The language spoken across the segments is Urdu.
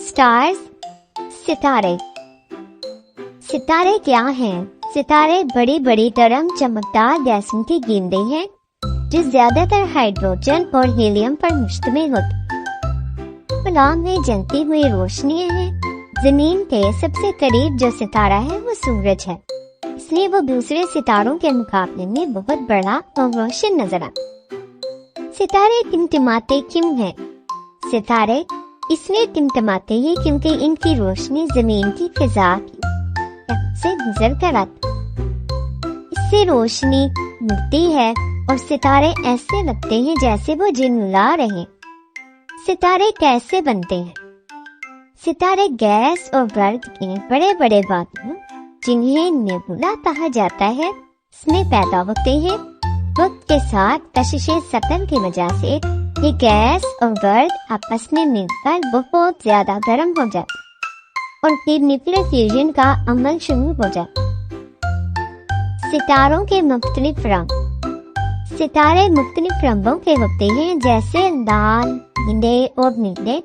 Stars, ستارے. ستارے کیا ہیں؟ ستارے بڑی بڑی نرم چمکدار گیسوں کی گیندیں ہیں جو زیادہ تر ہائیڈروجن اور ہیلیم پر مشتمل ہوتی. فضا میں جلتی ہوئی روشنیاں ہیں. زمین کے سب سے قریب جو ستارہ ہے وہ سورج ہے، اس لیے وہ دوسرے ستاروں کے مقابلے میں بہت بڑا اور روشن نظر آتا. ستارے ٹمٹماتے کیوں ہیں؟ ستارے اس لیے ٹمٹماتے ہیں کیونکہ ان کی روشنی زمین کی فضا کی سطح سے گزر کر آتی. اس سے روشنی ملتی ہے اور ستارے ایسے لگتے ہیں جیسے وہ جلجلا رہے ہیں. ستارے کیسے بنتے ہیں؟ ستارے گیس اور گرد کے بڑے بڑے بادلوں جنہیں نیبولا کہا جاتا ہے اس میں پیدا ہوتے ہیں. وقت کے ساتھ کشش سطح کی وجہ سے یہ گیس اور گرد آپس میں مل کر بہت زیادہ گرم ہو جاتے اور پھر نیوکلیئر فیوژن کا عمل شروع ہو جاتا. ستاروں کے مختلف رنگ. ستارے مختلف رنگوں کے ہوتے ہیں جیسے لال، نیلے اور نیلے.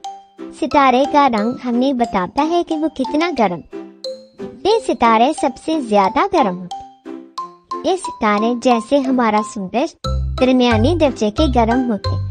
ستارے کا رنگ ہمیں بتاتا ہے کہ وہ کتنا گرم. یہ ستارے سب سے زیادہ گرم ہوتے ہیں. یہ ستارے جیسے ہمارا سورج درمیانی درجے کے گرم ہوتے ہیں.